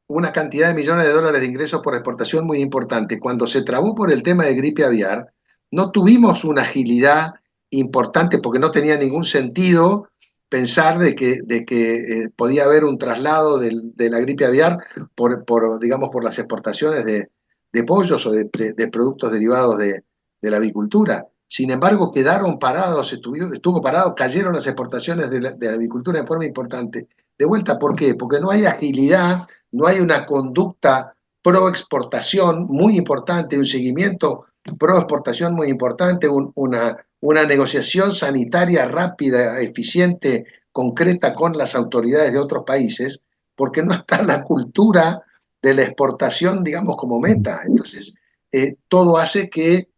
una cantidad de millones de dólares de ingresos por exportación muy importante. Cuando se trabó por el tema de gripe aviar, no tuvimos una agilidad importante porque no tenía ningún sentido pensar de que podía haber un traslado de la gripe aviar digamos, por las exportaciones de pollos o de productos derivados de la avicultura. Sin embargo, quedaron parados, estuvo parado, cayeron las exportaciones de la avicultura en forma importante. De vuelta, ¿por qué? Porque no hay agilidad, no hay una conducta pro exportación muy importante, un seguimiento pro exportación muy importante, una negociación sanitaria rápida, eficiente, concreta con las autoridades de otros países, porque no está la cultura de la exportación, digamos, como meta. Entonces, todo hace que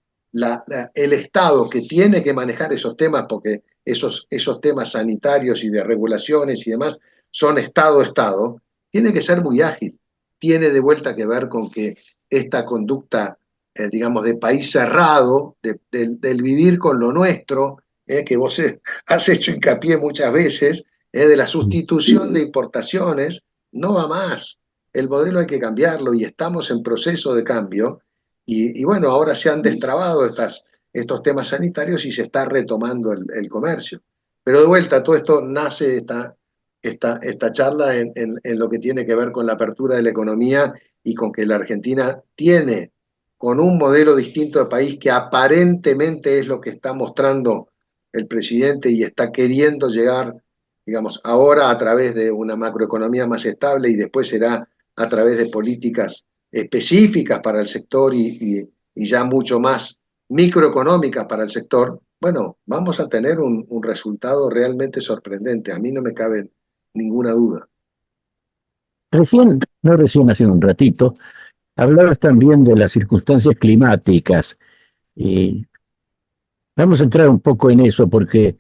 el Estado, que tiene que manejar esos temas, porque esos temas sanitarios y de regulaciones y demás son Estado, tiene que ser muy ágil. Tiene de vuelta que ver con que esta conducta, digamos, de país cerrado, del vivir con lo nuestro, que vos has hecho hincapié muchas veces, de la sustitución de importaciones, no va más. El modelo hay que cambiarlo y estamos en proceso de cambio. Y bueno, ahora se han destrabado estos temas sanitarios y se está retomando el comercio. Pero de vuelta, todo esto nace, esta charla en lo que tiene que ver con la apertura de la economía y con que la Argentina tiene, con un modelo distinto de país que aparentemente es lo que está mostrando el presidente y está queriendo llegar, digamos, ahora a través de una macroeconomía más estable y después será a través de políticas específicas para el sector y ya mucho más microeconómicas para el sector. Bueno, vamos a tener un resultado realmente sorprendente. A mí no me cabe ninguna duda. Recién hace un ratito, hablabas también de las circunstancias climáticas. Y vamos a entrar un poco en eso porque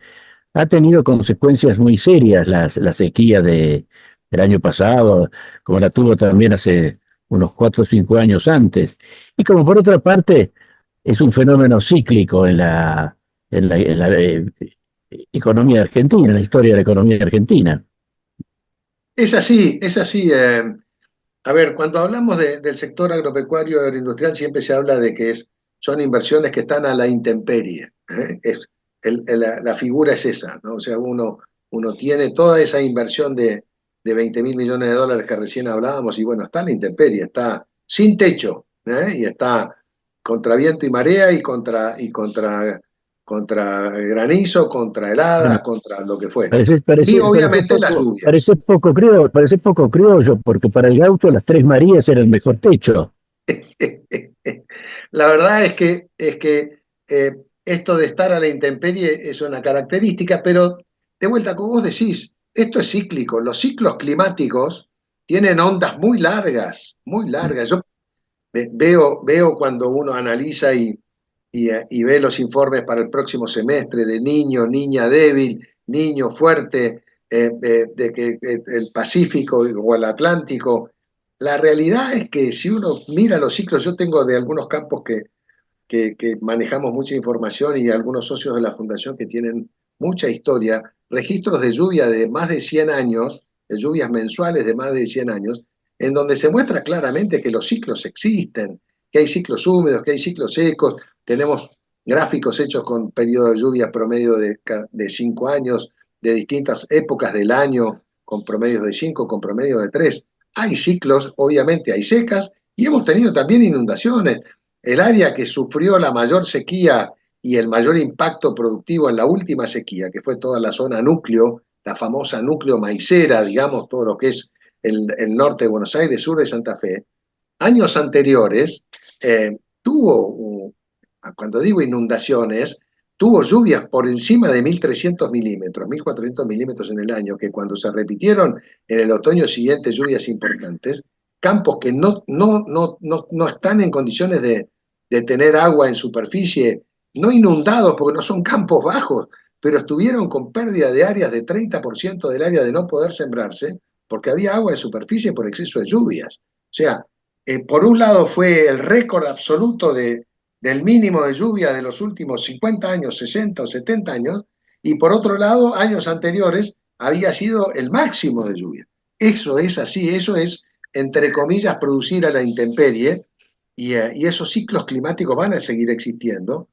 ha tenido consecuencias muy serias la sequía del año pasado, como la tuvo también hace unos 4 o 5 años antes. Y como por otra parte, es un fenómeno cíclico en la economía argentina, en la historia de la economía argentina. Es así, es así. A ver, cuando hablamos del sector agropecuario y agroindustrial siempre se habla de que son inversiones que están a la intemperie. La figura es esa, ¿no? O sea, uno tiene toda esa inversión de 20.000 millones de dólares que recién hablábamos y bueno, está a la intemperie, está sin techo, y está contra viento y marea y contra granizo, contra heladas, contra lo que fuera. Y obviamente las lluvias. Parece poco criollo, porque para el gaucho las Tres Marías era el mejor techo. La verdad es que esto de estar a la intemperie es una característica, pero de vuelta, como vos decís, esto es cíclico. Los ciclos climáticos tienen ondas muy largas, muy largas. Yo veo cuando uno analiza y ve los informes para el próximo semestre de niño, niña débil, niño fuerte, de que el Pacífico o el Atlántico. La realidad es que si uno mira los ciclos, yo tengo de algunos campos que que manejamos mucha información y algunos socios de la Fundación que tienen mucha historia, registros de lluvia de más de 100 años, de lluvias mensuales de más de 100 años, en donde se muestra claramente que los ciclos existen, que hay ciclos húmedos, que hay ciclos secos, tenemos gráficos hechos con periodos de lluvia promedio de 5 años, de distintas épocas del año, con promedios de 5, con promedios de 3. Hay ciclos, obviamente hay secas, y hemos tenido también inundaciones. El área que sufrió la mayor sequía y el mayor impacto productivo en la última sequía, que fue toda la zona núcleo, la famosa núcleo maicera, digamos, todo lo que es el norte de Buenos Aires, sur de Santa Fe, años anteriores tuvo, cuando digo inundaciones, tuvo lluvias por encima de 1.300 milímetros, 1.400 milímetros en el año, que cuando se repitieron en el otoño siguiente lluvias importantes, campos que no están en condiciones de tener agua en superficie, no inundados porque no son campos bajos, pero estuvieron con pérdida de áreas de 30% del área de no poder sembrarse, porque había agua en superficie por exceso de lluvias. O sea, por un lado fue el récord absoluto del mínimo de lluvia de los últimos 50 años, 60 o 70 años, y por otro lado, años anteriores había sido el máximo de lluvia. Eso es así, eso es, entre comillas, producir a la intemperie, y esos ciclos climáticos van a seguir existiendo.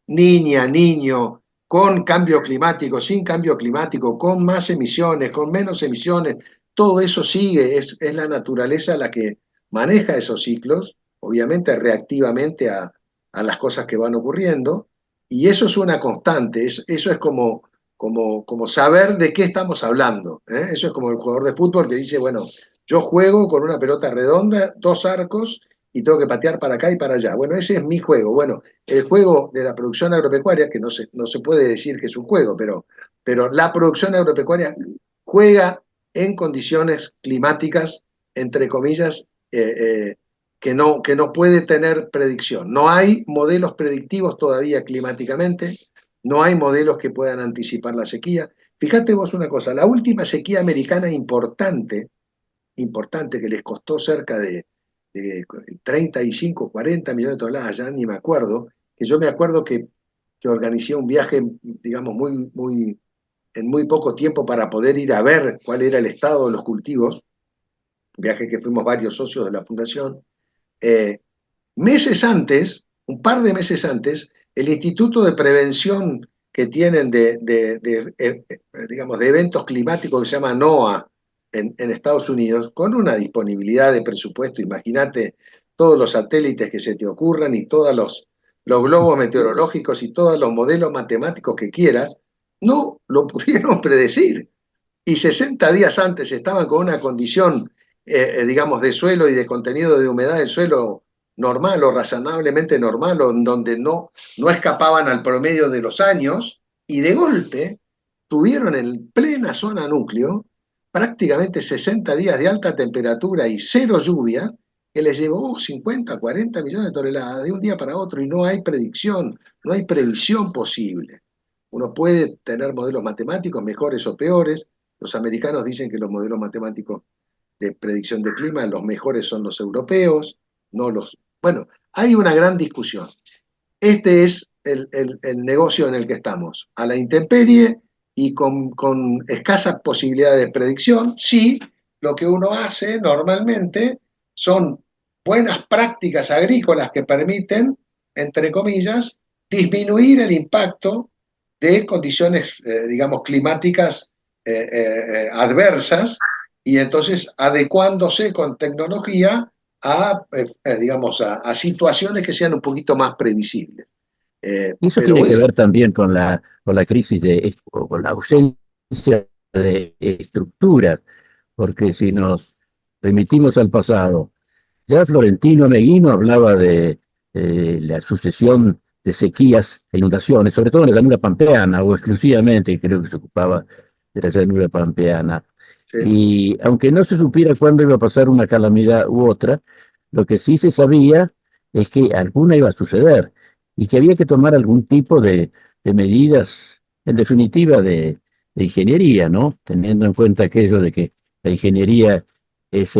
Niña, niño, con cambio climático, sin cambio climático, con más emisiones, con menos emisiones, todo eso sigue, es la naturaleza la que maneja esos ciclos, obviamente reactivamente a las cosas que van ocurriendo, y eso es una constante, eso es como saber de qué estamos hablando, ¿eh? Eso es como el jugador de fútbol que dice, bueno, yo juego con una pelota redonda, 2 arcos, y tengo que patear para acá y para allá. Bueno, ese es mi juego. Bueno, el juego de la producción agropecuaria, que no se puede decir que es un juego, pero la producción agropecuaria juega en condiciones climáticas, entre comillas, que no puede tener predicción. No hay modelos predictivos todavía climáticamente, no hay modelos que puedan anticipar la sequía. Fíjate vos una cosa, la última sequía americana importante que les costó cerca de 35, 40 millones de toneladas, ya ni me acuerdo, que yo me acuerdo que organicé un viaje, digamos, en muy poco tiempo para poder ir a ver cuál era el estado de los cultivos, viaje que fuimos varios socios de la Fundación. Meses antes, un par de meses antes, el Instituto de Prevención que tienen digamos, de eventos climáticos que se llama NOAA en Estados Unidos, con una disponibilidad de presupuesto, imagínate todos los satélites que se te ocurran y todos los globos meteorológicos y todos los modelos matemáticos que quieras, no lo pudieron predecir. Y 60 días antes estaban con una condición, digamos, de suelo y de contenido de humedad del suelo normal o razonablemente normal, o en donde no escapaban al promedio de los años, y de golpe tuvieron en plena zona núcleo prácticamente 60 días de alta temperatura y 0 lluvia, que les llevó 50, 40 millones de toneladas de un día para otro, y no hay predicción, no hay previsión posible. Uno puede tener modelos matemáticos mejores o peores. Los americanos dicen que los modelos matemáticos de predicción de clima, los mejores son los europeos, no los... Bueno, hay una gran discusión. Este es el negocio en el que estamos, a la intemperie y con escasas posibilidades de predicción. Sí, lo que uno hace normalmente son buenas prácticas agrícolas que permiten, entre comillas, disminuir el impacto de condiciones, digamos, climáticas adversas, y entonces adecuándose con tecnología digamos, a situaciones que sean un poquito más previsibles. Eso tiene que ver también con la crisis con la ausencia de estructura, porque si nos remitimos al pasado, ya Florentino Meguino hablaba de la sucesión de sequías e inundaciones, sobre todo en la llanura pampeana, o exclusivamente, creo que se ocupaba de la llanura pampeana. Sí. Y aunque no se supiera cuándo iba a pasar una calamidad u otra, lo que sí se sabía es que alguna iba a suceder y que había que tomar algún tipo de medidas, en definitiva, de ingeniería, ¿no? Teniendo en cuenta aquello de que la ingeniería es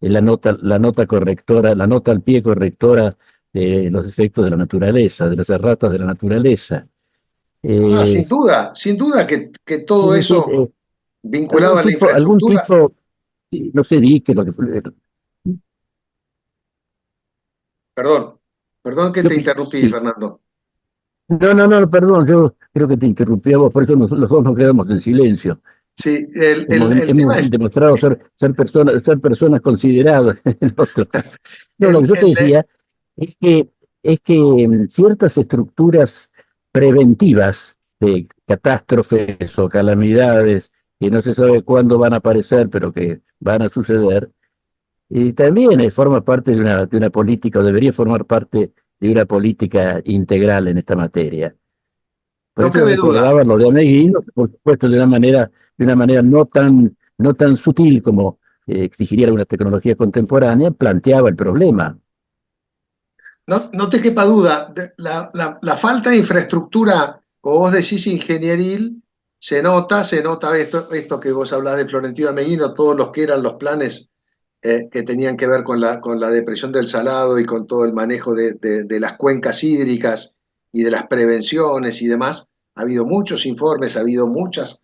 la nota correctora, la nota al pie correctora de los efectos de la naturaleza, de las erratas de la naturaleza. Sin duda que todo Es decir, eso vinculado a la algún infraestructura. tipo, no sé, di que lo que Perdón que yo te interrumpí, sí. Fernando. No, perdón, yo creo que te interrumpí a vos, por eso los dos nos quedamos en silencio. Sí, el tema Hemos es, demostrado ser personas consideradas en el otro. No, lo que yo te el decía es que ciertas estructuras preventivas de catástrofes o calamidades que no se sabe cuándo van a aparecer, pero que van a suceder, y también forma parte de una política, o debería formar parte de una política integral en esta materia. Por no eso cabe duda. recordaba lo de Ameguino, por supuesto, de una manera no tan sutil como exigiría una tecnología contemporánea, planteaba el problema. No te quepa duda, la falta de infraestructura, como vos decís, ingenieril, se nota esto que vos hablás de Florentino Ameguino, todos los que eran los planes que tenían que ver con la depresión del Salado y con todo el manejo de las cuencas hídricas y de las prevenciones y demás. Ha habido muchos informes, ha habido muchos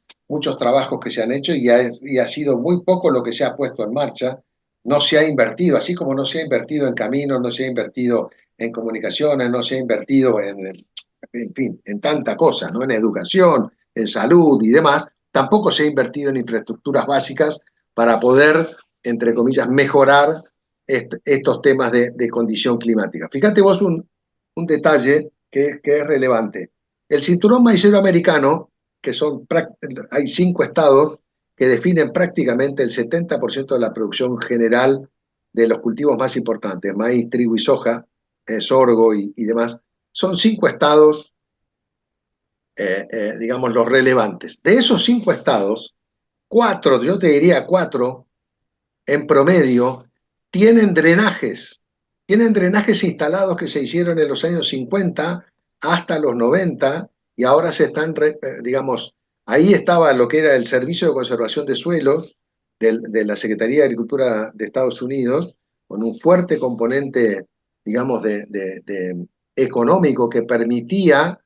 trabajos que se han hecho y ha sido muy poco lo que se ha puesto en marcha. No se ha invertido, así como no se ha invertido en caminos, no se ha invertido en comunicaciones, no se ha invertido en fin, en tanta cosa, ¿no? En educación, en salud y demás. Tampoco se ha invertido en infraestructuras básicas para poder, entre comillas, mejorar estos temas de condición climática. Fíjate vos un detalle que es relevante. El cinturón maicero americano, hay 5 estados que definen prácticamente el 70% de la producción general de los cultivos más importantes, maíz, trigo y soja, sorgo y demás. Son 5 estados, digamos, los relevantes. De esos 5 estados, 4, yo te diría 4, en promedio, tienen drenajes instalados que se hicieron en los años 50 hasta los 90 y ahora se están, digamos, ahí estaba lo que era el Servicio de Conservación de Suelos de la Secretaría de Agricultura de Estados Unidos, con un fuerte componente, digamos, de económico que permitía,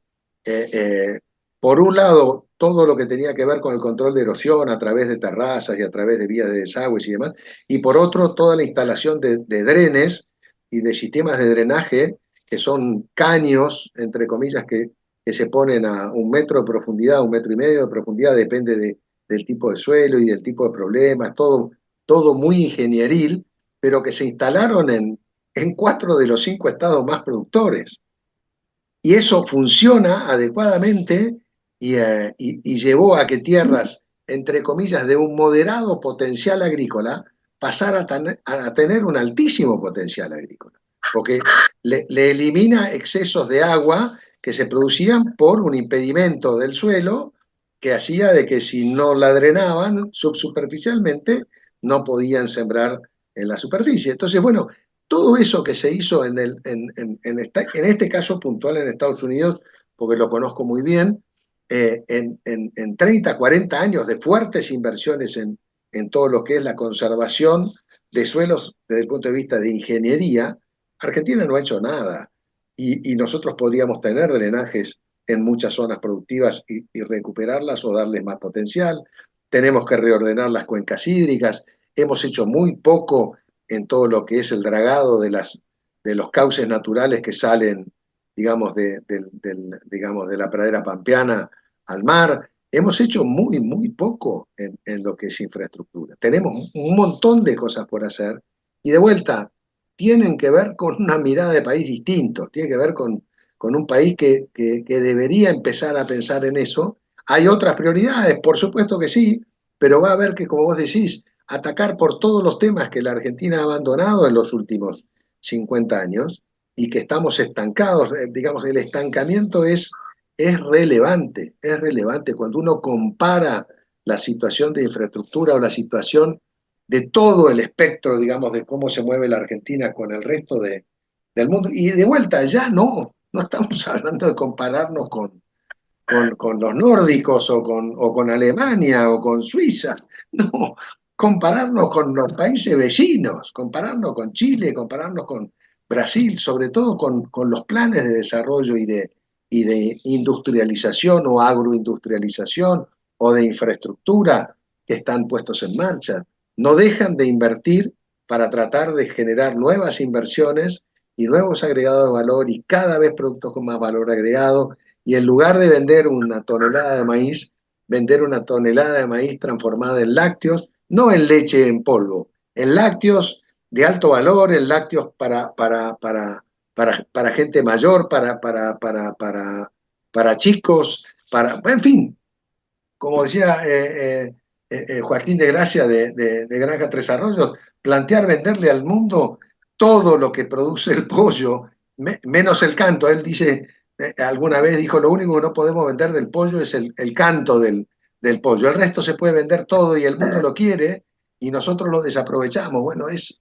eh, eh, por un lado, todo lo que tenía que ver con el control de erosión a través de terrazas y a través de vías de desagües y demás, y por otro, toda la instalación de drenes y de sistemas de drenaje, que son caños, entre comillas, que se ponen a 1 metro de profundidad, 1,5 metros de profundidad, depende del tipo de suelo y del tipo de problemas, todo muy ingenieril, pero que se instalaron en 4 de los 5 estados más productores. Y eso funciona adecuadamente y llevó a que tierras, entre comillas, de un moderado potencial agrícola, pasara a tener un altísimo potencial agrícola, porque le elimina excesos de agua que se producían por un impedimento del suelo que hacía de que si no la drenaban subsuperficialmente, no podían sembrar en la superficie. Entonces, bueno, todo eso que se hizo en este caso puntual en Estados Unidos, porque lo conozco muy bien, en 30, 40 años de fuertes inversiones en todo lo que es la conservación de suelos desde el punto de vista de ingeniería, Argentina no ha hecho nada. Y nosotros podríamos tener drenajes en muchas zonas productivas y recuperarlas o darles más potencial. Tenemos que reordenar las cuencas hídricas. Hemos hecho muy poco en todo lo que es el dragado de los cauces naturales que salen, digamos, digamos, de la pradera pampeana al mar. Hemos hecho muy poco en lo que es infraestructura. Tenemos un montón de cosas por hacer y de vuelta tienen que ver con una mirada de país distinto, tiene que ver con un país que debería empezar a pensar en eso. Hay otras prioridades, por supuesto que sí, pero va a haber que, como vos decís, atacar por todos los temas que la Argentina ha abandonado en los últimos 50 años y que estamos estancados. Digamos, el estancamiento es relevante, cuando uno compara la situación de infraestructura o la situación de todo el espectro, digamos, de cómo se mueve la Argentina con el resto del mundo. Y de vuelta, ya no estamos hablando de compararnos con los nórdicos o con Alemania o con Suiza, no, compararnos con los países vecinos, compararnos con Chile, compararnos Brasil, sobre todo con los planes de desarrollo y de industrialización o agroindustrialización o de infraestructura que están puestos en marcha, no dejan de invertir para tratar de generar nuevas inversiones y nuevos agregados de valor y cada vez productos con más valor agregado, y en lugar de vender una tonelada de maíz, vender una tonelada de maíz transformada en lácteos, no en leche en polvo, en lácteos de alto valor, en lácteos para gente mayor, para chicos, en fin, como decía Joaquín de Gracia de Granja Tres Arroyos, plantear venderle al mundo todo lo que produce el pollo, menos el canto. Él dice, alguna vez dijo, lo único que no podemos vender del pollo es el canto del pollo. El resto se puede vender todo y el mundo lo quiere y nosotros lo desaprovechamos. Bueno, es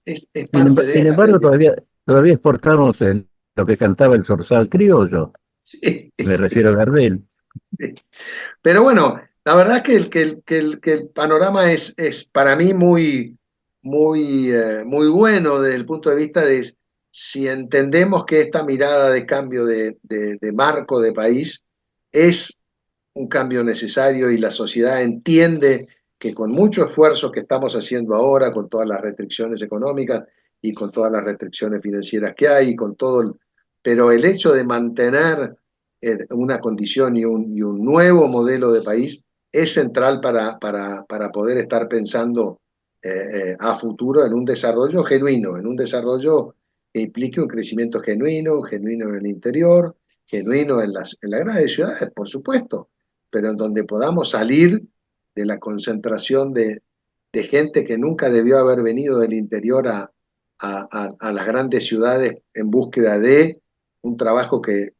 parte de... Sin embargo, todavía exportamos lo que cantaba el zorzal criollo. Sí. Me refiero a Gardel. Pero bueno, la verdad que el panorama es para mí muy bueno desde el punto de vista de si entendemos que esta mirada de cambio de marco de país es un cambio necesario y la sociedad entiende que con mucho esfuerzo que estamos haciendo ahora, con todas las restricciones económicas y con todas las restricciones financieras que hay, con todo pero el hecho de mantener una condición y un nuevo modelo de país es central para poder estar pensando a futuro en un desarrollo genuino, en un desarrollo que implique un crecimiento genuino en el interior, genuino en las grandes ciudades, por supuesto, pero en donde podamos salir de la concentración de gente que nunca debió haber venido del interior a las grandes ciudades en búsqueda de un trabajo que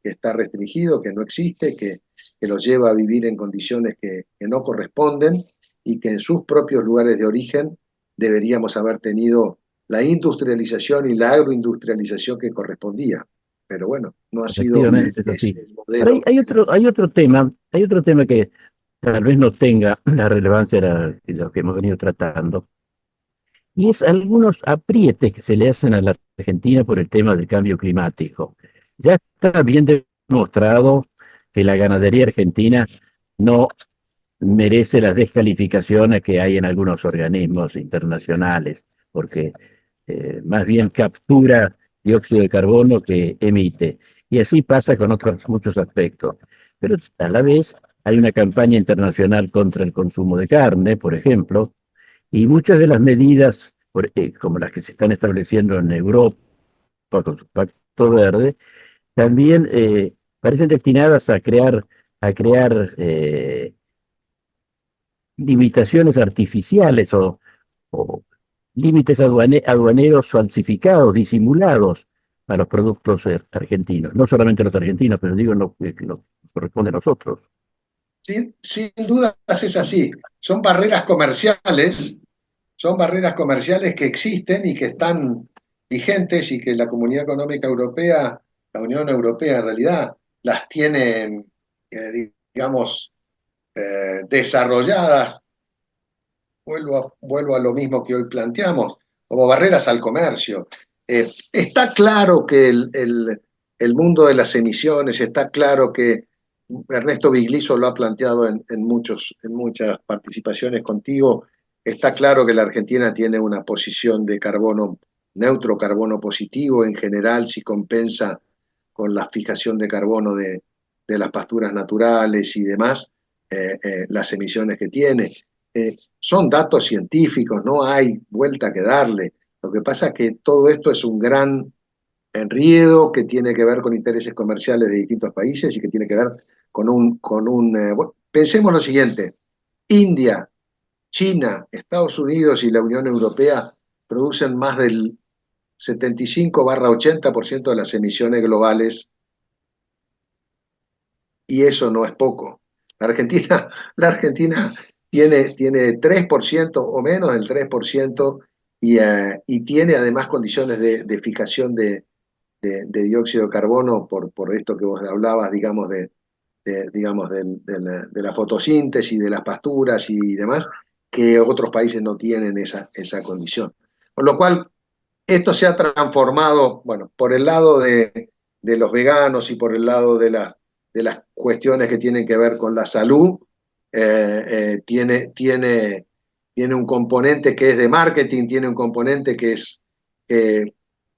está restringido, que no existe, que los lleva a vivir en condiciones que no corresponden y que en sus propios lugares de origen deberíamos haber tenido la industrialización y la agroindustrialización que correspondía. Pero bueno, no ha sido Efectivamente, es así. el modelo. Hay otro tema que tal vez no tenga la relevancia de lo que hemos venido tratando, y es algunos aprietes que se le hacen a la Argentina por el tema del cambio climático. Ya está bien demostrado que la ganadería argentina no merece las descalificaciones que hay en algunos organismos internacionales, porque más bien captura dióxido de carbono que emite. Y así pasa con otros muchos aspectos. Pero a la vez hay una campaña internacional contra el consumo de carne, por ejemplo, y muchas de las medidas, como las que se están estableciendo en Europa con su Pacto Verde, también parecen destinadas a crear limitaciones artificiales o límites aduaneros falsificados, disimulados a los productos argentinos. No solamente los argentinos, pero digo lo que nos corresponde a nosotros. Sin duda es así. Son barreras comerciales que existen y que están vigentes y que la Comunidad Económica Europea, la Unión Europea en realidad, las tiene, digamos, desarrolladas, vuelvo a lo mismo que hoy planteamos, como barreras al comercio. Está claro que el mundo de las emisiones, está claro que Ernesto Bigliso lo ha planteado en muchas participaciones contigo, está claro que la Argentina tiene una posición de carbono neutro, carbono positivo en general, si compensa con la fijación de carbono de las pasturas naturales y demás, las emisiones que tiene. Son datos científicos, no hay vuelta que darle. Lo que pasa es que todo esto es un gran enredo que tiene que ver con intereses comerciales de distintos países y que tiene que ver bueno, pensemos lo siguiente: India, China, Estados Unidos y la Unión Europea producen más del 75-80% de las emisiones globales, y eso no es poco. La Argentina tiene 3% o menos del 3% y tiene además condiciones de fijación de dióxido de carbono por esto que vos hablabas, digamos, de la fotosíntesis, de las pasturas y demás, que otros países no tienen esa condición. Con lo cual, Esto se ha transformado, bueno, por el lado de los veganos y por el lado de las cuestiones que tienen que ver con la salud, tiene un componente que es de marketing, tiene un componente que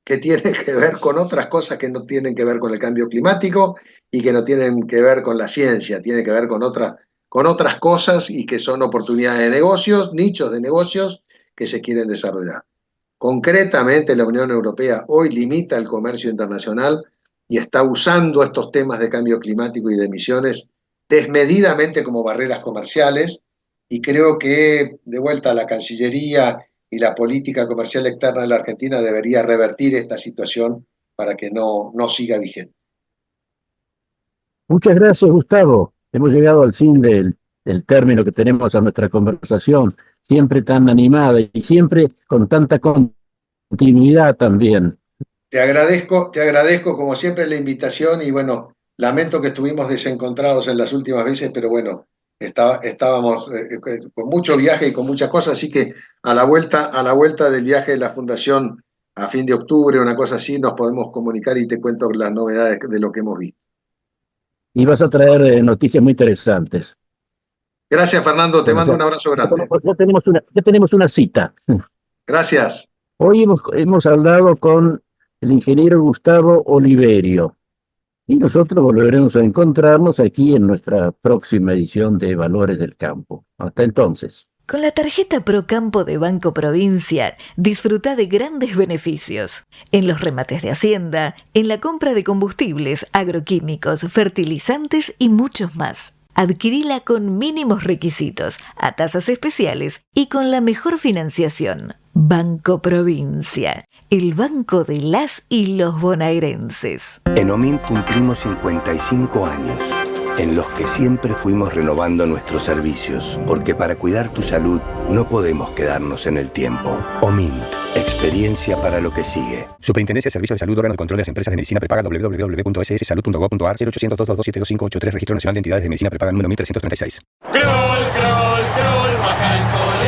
tiene que ver con otras cosas que no tienen que ver con el cambio climático y que no tienen que ver con la ciencia, tiene que ver con otras cosas y que son oportunidades de negocios, nichos de negocios que se quieren desarrollar. Concretamente, la Unión Europea hoy limita el comercio internacional y está usando estos temas de cambio climático y de emisiones desmedidamente como barreras comerciales, y creo que de vuelta la Cancillería y la política comercial externa de la Argentina debería revertir esta situación para que no siga vigente. Muchas gracias, Gustavo. Hemos llegado al fin del término que tenemos a nuestra conversación, siempre tan animada y siempre con tanta continuidad también. Te agradezco como siempre la invitación y bueno, lamento que estuvimos desencontrados en las últimas veces, pero bueno, estábamos con mucho viaje y con muchas cosas, así que a la vuelta del viaje de la Fundación a fin de octubre, una cosa así, nos podemos comunicar y te cuento las novedades de lo que hemos visto. Y vas a traer noticias muy interesantes. Gracias, Fernando, te mando un abrazo grande. Ya tenemos una cita. Gracias. Hoy hemos hablado con el ingeniero Gustavo Oliverio y nosotros volveremos a encontrarnos aquí en nuestra próxima edición de Valores del Campo. Hasta entonces. Con la tarjeta Procampo de Banco Provincia, disfruta de grandes beneficios en los remates de Hacienda, en la compra de combustibles, agroquímicos, fertilizantes y muchos más. Adquirila con mínimos requisitos, a tasas especiales y con la mejor financiación. Banco Provincia, el banco de las y los bonaerenses. En OMINT cumplimos 55 años, en los que siempre fuimos renovando nuestros servicios, porque para cuidar tu salud no podemos quedarnos en el tiempo. OMINT, experiencia para lo que sigue. Superintendencia de Servicios de Salud, órgano de control de las empresas de medicina prepaga, www.sssalud.gov.ar, 0800-222-72583, Registro Nacional de Entidades de Medicina Prepaga número 1336. Baja el colesterol.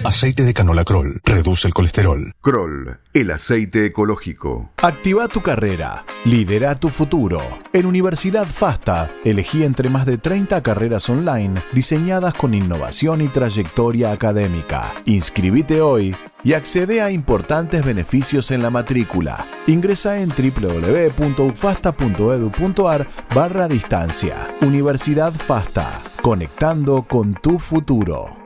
Aceite de canola Kroll reduce el colesterol. Kroll, el aceite ecológico. Activa tu carrera, lidera tu futuro. En Universidad FASTA, elegí entre más de 30 carreras online diseñadas con innovación y trayectoria académica. Inscribite hoy y accede a importantes beneficios en la matrícula. Ingresa en www.ufasta.edu.ar/distancia. Universidad FASTA, conectando con tu futuro.